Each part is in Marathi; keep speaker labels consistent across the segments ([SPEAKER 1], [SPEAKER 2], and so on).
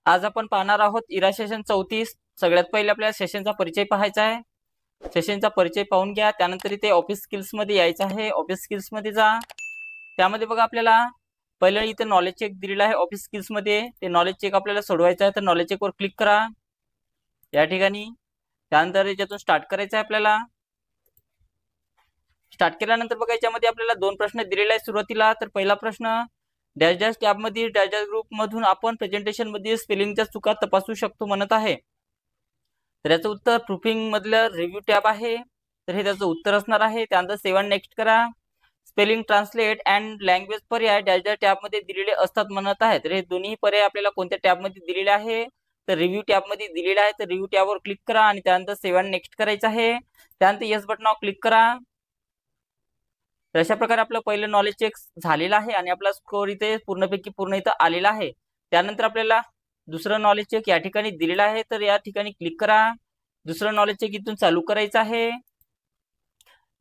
[SPEAKER 1] आज आपण पाहणार आहोत इरा सेशन 34। सगळ्यात पहिले आपल्याला सेशनचा परिचय पाहायचा आहे। सेशनचा परिचय पाहून घ्या, त्यानंतर इथे ऑफिस स्किल्स मध्ये यायचं आहे। ऑफिस स्किल्स मध्ये जा, त्यामध्ये बघा आपल्याला पहिलं इथे नॉलेज चेक दिलेला आहे ऑफिस स्किल्स मध्ये। ते नॉलेज चेक आपल्याला सोडवायचं आहे, तर नॉलेज चेक वर क्लिक करा या ठिकाणी। त्यानंतर याच्यातून स्टार्ट करायचं आहे आपल्याला। स्टार्ट केल्यानंतर बघा याच्यामध्ये आपल्याला दोन प्रश्न दिलेले आहेत सुरुवातीला। तर पहिला प्रश्न, डॅश डॅश टॅब मध्ये डॅश डॅश ग्रुप मधून आपण प्रेझेंटेशन मध्ये स्पेलिंगच्या चुका तपासू शकतो म्हणत आहे। तर याचं उत्तर प्रूफिंग मधलं रिव्ह्यू टॅब आहे, तर हे त्याचं उत्तर असणार आहे। त्यानंतर 7 नेक्स्ट करा। स्पेलिंग ट्रान्सलेट अँड लँग्वेज पर्याय डॅश डॅश टॅब मध्ये दिलेले असतात म्हणत आहे। तर हे दोन्ही पर्याय आपल्याला कोणत्या टॅब मध्ये दिलेले आहे, तर रिव्ह्यू टॅब मध्ये दिलेले आहे। तर रिव्ह्यू टॅब वर क्लिक करा आणि त्यानंतर 7 नेक्स्ट करायचं आहे। त्यानंतर येस बटनावर क्लिक करा। तर अशा प्रकारे आपलं पहिलं नॉलेज चेक झालेलं आहे आणि आपला स्कोर इथे पूर्णपैकी पूर्ण इथं आलेला आहे। त्यानंतर आपल्याला दुसरं नॉलेज चेक या ठिकाणी दिलेलं आहे, तर या ठिकाणी क्लिक करा। दुसरं नॉलेज चेक इथून चालू करायचं आहे।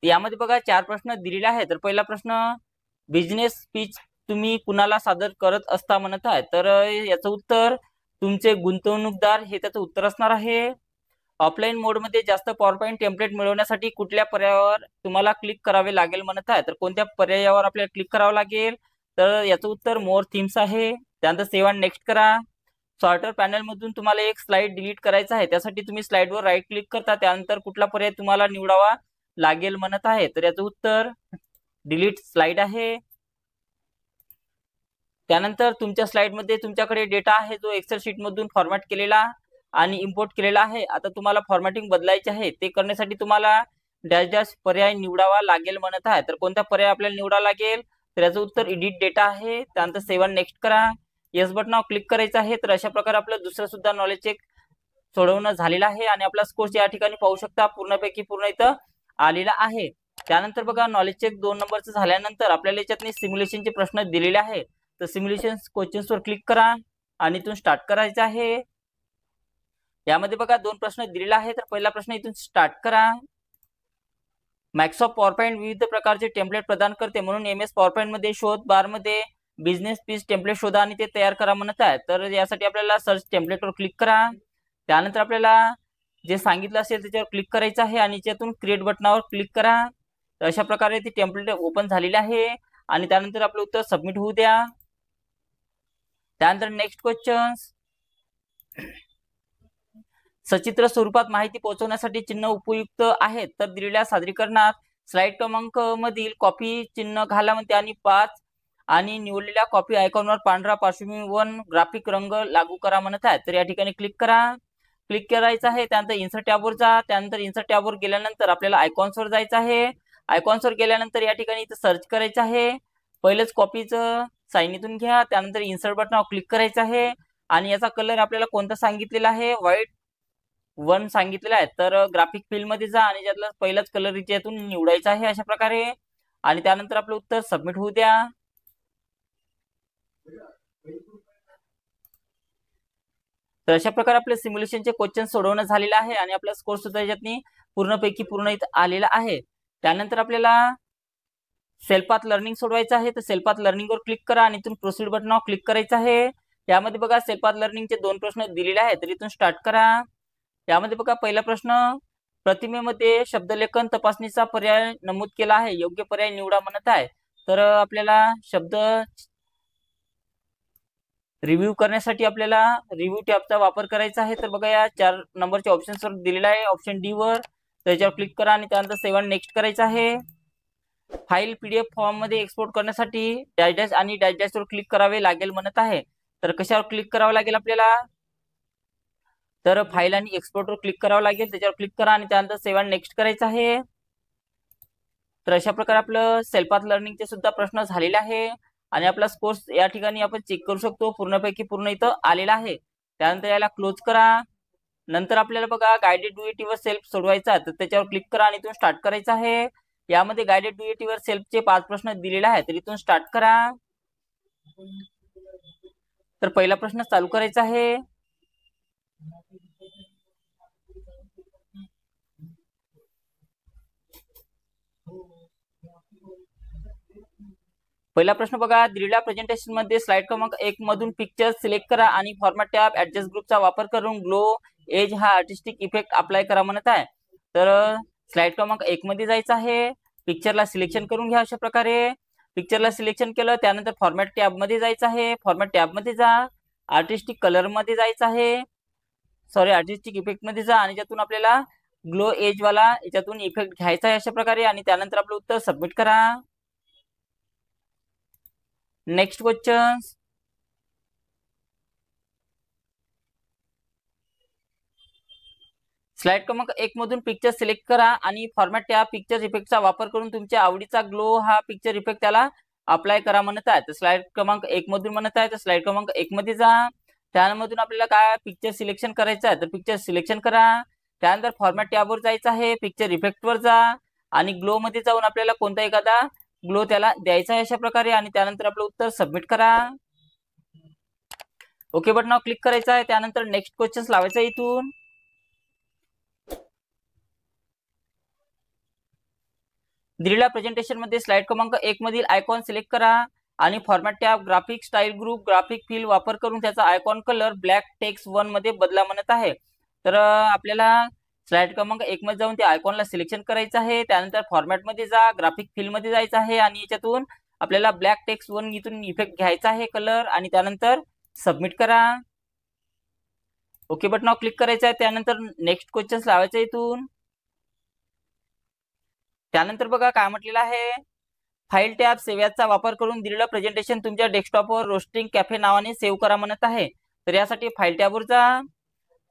[SPEAKER 1] यामध्ये बघा 4 प्रश्न दिलेले आहेत। तर पहिला प्रश्न, बिझनेस स्पीच तुम्ही कुणाला सादर करत असता म्हणत आहे। तर याचं उत्तर तुमचे गुंतवणूकदार हे त्याचं उत्तर असणार आहे। ऑफलाईन मोड मध्ये जास्त पॉवर पॉईंट टेम्पलेट मिळवण्यासाठी कुठल्या पर्यायावर तुम्हाला क्लिक करावे लागेल म्हणत आहे। तर कोणत्या पर्यायावर आपल्याला क्लिक करावं लागेल, तर याचं उत्तर मोर थीम्स आहे। त्यानंतर 7 नेक्स्ट करा। सॉर्टर पॅनल मधून तुम्हाला एक स्लाइड डिलीट करायचा आहे, त्यासाठी तुम्ही स्लाइडवर राईट क्लिक करता, त्यानंतर कुठला पर्याय तुम्हाला निवडावा लागेल म्हणत आहे। तर याचं उत्तर डिलीट स्लाइड आहे। त्यानंतर तुमच्या स्लाइड मध्ये तुमच्याकडे डेटा आहे जो एक्सेल शीट मधून फॉर्मॅट केलेला आणि इम्पोर्ट केलेला आहे। आता तुम्हाला फॉर्मॅटिंग बदलायचे आहे, ते करण्यासाठी तुम्हाला डॅश डॅश पर्याय निवडावा लागेल म्हणत आहे। तर कोणता पर्याय आपल्याला निवडावा लागेल, तर याचं उत्तर एडिट डेटा आहे। त्यानंतर 7 नेक्स्ट करा। येस बटनावर क्लिक करायचं आहे। तर अशा प्रकारे आपलं दुसरं सुद्धा नॉलेज चेक सोडवणं झालेलं आहे आणि आपला स्कोर या ठिकाणी पाहू शकता पूर्णपैकी पूर्ण इथं आलेला आहे। त्यानंतर बघा नॉलेज चेक 2 नंबरचं झाल्यानंतर आपल्याला याच्यातनी सिम्युलेशनचे प्रश्न दिलेले आहे। तर सिम्युलेशन क्वेश्चन्स वर क्लिक करा आणि इथून स्टार्ट करायचं आहे। यामध्ये बघा 2 प्रश्न दिलेले आहे। तर पहिला प्रश्न इथून स्टार्ट करा। मायक्रोसॉफ्ट पॉवर पॉईंट विविध प्रकारचे टेम्पलेट प्रदान करते, म्हणून MS पॉवर पॉईंट मध्ये शोध बार मध्ये बिझनेस पीस टेम्पलेट शोधा आणि ते तयार करा म्हणत आहे। तर यासाठी आपल्याला सर्च टेम्पलेट वर क्लिक करा। त्यानंतर आपल्याला जे सांगितलं असेल त्याच्यावर क्लिक करायचं आहे आणि त्यातून क्रिएट बटनावर क्लिक करा। तर अशा प्रकारे ती टेम्पलेट ओपन झालेली आहे आणि त्यानंतर आपलं उत्तर सबमिट होऊ द्या। त्यानंतर नेक्स्ट क्वेश्चन, सचित्र स्वरूपात माहिती पोहोचवण्यासाठी चिन्ह उपयुक्त आहेत, तर दिलेल्या सादरीकरणात स्लाइड क्रमांक मधील कॉपी चिन्ह घाला म्हणते आणि 5 आणि निवडलेल्या कॉपी आयकॉनवर पांढरा पार्श्वभूमीवर ग्राफिक रंग लागू करा म्हणत आहे। तर या ठिकाणी क्लिक करा। क्लिक करायचं आहे, त्यानंतर इन्सर्ट टॅबवर जा। त्यानंतर इन्सर्ट टॅबवर गेल्यानंतर आपल्याला आयकॉन्सवर जायचं आहे। आयकॉन्सवर गेल्यानंतर या ठिकाणी इथं सर्च करायचं आहे। पहिलेच कॉपीचं साइन इथून घ्या, त्यानंतर इन्सर्ट बटनावर क्लिक करायचं आहे आणि याचा कलर आपल्याला कोणता सांगितलेला आहे, व्हाईट 1 सांगितलेला आहे। तर ग्राफिक फील्ड मध्ये जा आणि त्यातला पहिलाच कलर यातून निवडायचा आहे अशा प्रकारे आणि त्यानंतर आपलं उत्तर सबमिट होऊ द्या। तर अशा प्रकारे आपले सिम्युलेशनचे क्वेश्चन सोडवणं झालेलं आहे आणि आपला स्कोर सुद्धा याच्यातनी पूर्णपैकी पूर्ण इथं आलेला आहे। त्यानंतर आपल्याला सेल्फपाथ लर्निंग सोडवायचं आहे। तर सेल्फपाथ लर्निंग वर क्लिक करा आणि इथून प्रोसीड बटनावर क्लिक करायचं आहे। यामध्ये बघा सेल्फपाथ लर्निंगचे 2 प्रश्न दिलेले आहेत, तर इथून स्टार्ट करा। यामध्ये बघा पहिला प्रश्न, प्रतिमेमध्ये शब्दलेखन तपासणीचा पर्याय नमूद केला आहे, योग्य पर्याय निवडा म्हणत आहे। तर आपल्याला शब्द रिव्ह्यू करण्यासाठी आपल्याला रिव्ह्यू टॅबचा वापर करायचा आहे। तर बघा या 4 नंबरच्या ऑप्शन्सवर दिलेला आहे, ऑप्शन डी वर। त्याच्यावर क्लिक करा आणि त्यानंतर 7 नेक्स्ट करायचं आहे। फाईल PDF फॉर्म मध्ये एक्सपोर्ट करण्यासाठी डॅश डॅश आणि डॅश डॅश वर क्लिक करावे लागेल म्हणत आहे। तर कशावर क्लिक करावं लागेल आपल्याला, तर फाईल आणि एक्सपोर्ट वर क्लिक करावं लागेल। त्याच्यावर क्लिक करा आणि त्यानंतर 7 नेक्स्ट करायचं आहे। तर अशा प्रकारे आपलं सेल्फपाथ लर्निंगचे सुद्धा प्रश्न झालेले आहे आणि आपला स्कोर या ठिकाणी आपण चेक करू शकतो पूर्णपैकी पूर्ण इथं आलेला आहे। त्यानंतर याला क्लोज करा। नंतर आपल्याला बघा guided do it your self सोडवायचा, तर त्याच्यावर क्लिक करा आणि इथून स्टार्ट करायचं आहे। यामध्ये गाइडेड डू इट युअर सेल्फचे 5 प्रश्न दिलेले आहेत, तर इथून स्टार्ट करा। तर पहिला प्रश्न चालू करायचा आहे। पहिला प्रश्न बघा, दिलेल्या प्रेझेंटेशन मध्ये स्लाइड क्रमांक 1 मधून पिक्चर सिलेक्ट करा आणि फॉर्मॅट टॅब ऍडजस्ट ग्रुपचा वापर करून ग्लो एज हा आर्टिस्टिक इफेक्ट अप्लाय करा म्हणत आहे. तर स्लाइड क्रमांक 1 मध्ये जायचं आहे, पिक्चरला सिलेक्शन करून घ्या. अशा प्रकारे पिक्चरला सिलेक्शन केलं, त्यानंतर फॉर्मॅट टॅब मध्ये जायचं आहे. फॉर्मॅट टॅब मध्ये जा, आर्टिस्टिक कलर मध्ये जायचं आहे, सॉरी आर्टिस्टिक इफेक्ट मध्ये जा आणि त्यातून आपल्याला ग्लो एज वाला याच्यातून इफेक्ट घ्यायचा आहे अशा प्रकारे आणि त्यानंतर आपलं उत्तर सबमिट करा. नेक्स्ट क्वेश्चन, स्लाइड क्रमांक 1 मधून पिक्चर सिलेक्ट करा आणि फॉर्मॅट टॅब पिक्चर इफेक्टचा वापर करून तुमच्या आवडीचा ग्लो हा पिक्चर इफेक्ट त्याला अप्लाय करा म्हणत आहे. तर स्लाइड क्रमांक 1 मधून म्हणत आहे, तर स्लाइड क्रमांक 1 मध्ये जा, त्यामधून आपल्याला काय पिक्चर सिलेक्शन करायचं आहे, तर पिक्चर सिलेक्शन करा. त्यानंतर फॉर्मॅट टॅबवर जायचं आहे, पिक्चर इफेक्टवर जा आणि ग्लो मध्ये जाऊन आपल्याला कोणता एखादा ग्लो त्याला द्यायचा आहे अशा प्रकारे आणि त्यानंतर आपलं उत्तर सबमिट करा. ओके बटनावर क्लिक करायचं आहे. त्यानंतर नेक्स्ट क्वेश्चन लावायचा आहे. इथून दिलेल्या प्रेझेंटेशन मध्ये स्लाइड क्रमांक 1 मधील आयकॉन सिलेक्ट करा आणि format tab graphic style group graphic fill वापर करून त्याचा आयकॉन कलर ब्लॅक टेक्स्ट 1 मध्ये बदला म्हणत आहे. तर आपल्याला स्लाइड क्रमांक 1 मध्ये जाऊन त्या आयकॉनला सिलेक्शन करायचं आहे. त्यानंतर फॉर्मॅट मध्ये जा, ग्राफिक फिल मध्ये जायचं आहे आणि याच्यातून आपल्याला ब्लॅक टेक्स्ट 1 इथून इफेक्ट घ्यायचा आहे कलर आणि त्यानंतर सबमिट करा. ओके बटनावर क्लिक करायचं आहे. त्यानंतर नेक्स्ट क्वेश्चन लावायचं इथून. त्यानंतर बघा काय म्हटलेलं आहे, फाईल टॅब सेव्हचा वापर करून दिलेलं प्रेझेंटेशन तुमच्या डेस्कटॉपवर रोस्टिंग कॅफे नावाने सेव्ह करा म्हणत आहे. तर यासाठी फाईल टॅबवर जा,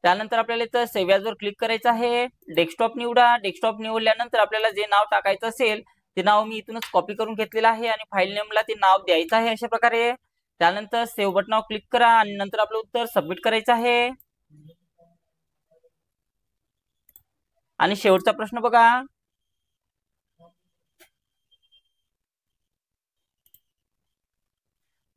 [SPEAKER 1] त्यानंतर आपल्याला इथं सेव्ह ॲजवर क्लिक करायचं आहे. डेस्कटॉप निवडा. डेस्कटॉप निवडल्यानंतर आपल्याला जे नाव टाकायचं असेल ते नाव मी इथूनच कॉपी करून घेतलेलं आहे आणि फाईल नेमला ते नाव द्यायचं आहे अशा प्रकारे. त्यानंतर सेव्ह बटनावर क्लिक करा आणि नंतर आपलं उत्तर सबमिट करायचं आहे. आणि शेवटचा प्रश्न बघा,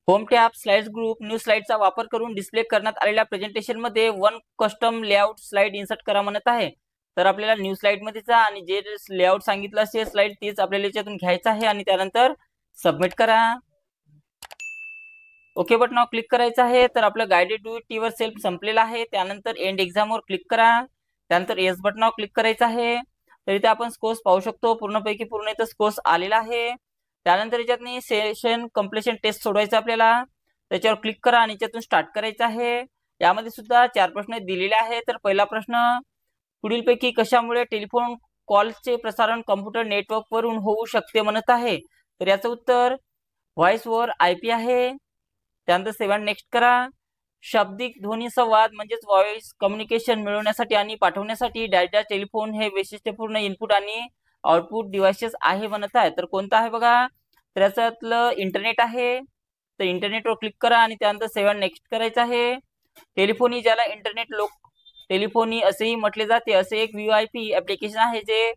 [SPEAKER 1] home tab slides group new स्लाइडचा वापर करून डिस्प्ले करण्यात आलेल्या प्रेझेंटेशन मध्ये one custom layout slide insert करा म्हणत आहे. तर आपल्याला न्यू स्लाइड मध्ये जा आणि जे लेआउट सांगितलं असेल स्लाइड तेच आपल्याला याच्यातून घ्यायचं आहे आणि त्यानंतर सबमिट करा. ओके बटनावर क्लिक करायचं आहे. तर आपलं guided do it yourself संपलेलं आहे. त्यानंतर एंड एक्झामवर क्लिक करा. त्यानंतर येस बटनावर क्लिक करायचं आहे. तर इथे आपण स्कोर्स पाहू शकतो, पूर्णपैकी पूर्ण इथं स्कोर्स आलेला आहे. त्यानंतर याच्यातनी सेशन कम्प्लिशन टेस्ट सोडवायचं आपल्याला, त्याच्यावर क्लिक करा आणि याच्यातून स्टार्ट करायचं आहे. यामध्ये सुद्धा 4 प्रश्न दिलेले आहेत. तर पहिला प्रश्न, पुढीलपैकी कशामुळे टेलिफोन कॉलचे प्रसारण कॉम्प्युटर नेटवर्क वरून होऊ शकते म्हणत आहे. तर याचं उत्तर व्हॉइस ओव्हर IP आहे. त्यानंतर 7 नेक्स्ट करा. शाब्दिक ध्वनी संवाद म्हणजेच व्हॉइस कम्युनिकेशन मिळवण्यासाठी आणि पाठवण्यासाठी डॅश टेलिफोन हे वैशिष्ट्यपूर्ण इनपुट आणि आउटपुट डिव्हाइसेस आहे म्हणत आहे. तर कोणतं आहे बघा, तर याच्यातलं इंटरनेट आहे. तर इंटरनेटवर क्लिक करा आणि त्यानंतर 7 नेक्स्ट करायचं आहे. टेलिफोनी, ज्याला इंटरनेट लोक टेलिफोनी असेही म्हटले जाते, असे एक VIP ऍप्लिकेशन आहे जे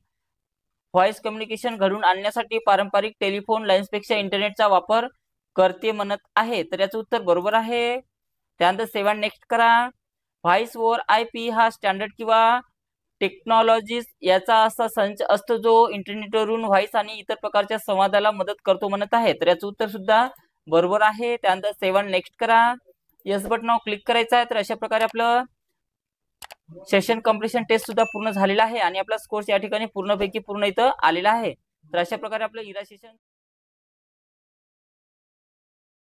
[SPEAKER 1] व्हॉइस कम्युनिकेशन घडून आणण्यासाठी पारंपरिक टेलिफोन लाईन्सपेक्षा इंटरनेटचा वापर करते म्हणत आहे. तर याचं उत्तर बरोबर आहे. त्यानंतर 7 नेक्स्ट करा. व्हॉइस ओव्हर IP हा स्टँडर्ड किंवा टेक्नॉलॉजीज याचा असा संच असतो जो इंटरनेटवरून व्हॉइस आणि इतर प्रकारच्या संवादाला मदत करतो म्हणत आहे. तर याचं उत्तर सुद्धा बरोबर आहे. त्यानंतर 7 नेक्स्ट करा. येस बटनावर क्लिक करायचं आहे. तर अशा प्रकारे आपलं सेशन कम्प्लिशन टेस्ट सुद्धा पूर्ण झालेला आहे आणि आपला स्कोर्स या ठिकाणी पूर्णपैकी पूर्ण इथं आलेला आहे. तर अशा प्रकारे आपलं इरा सेशन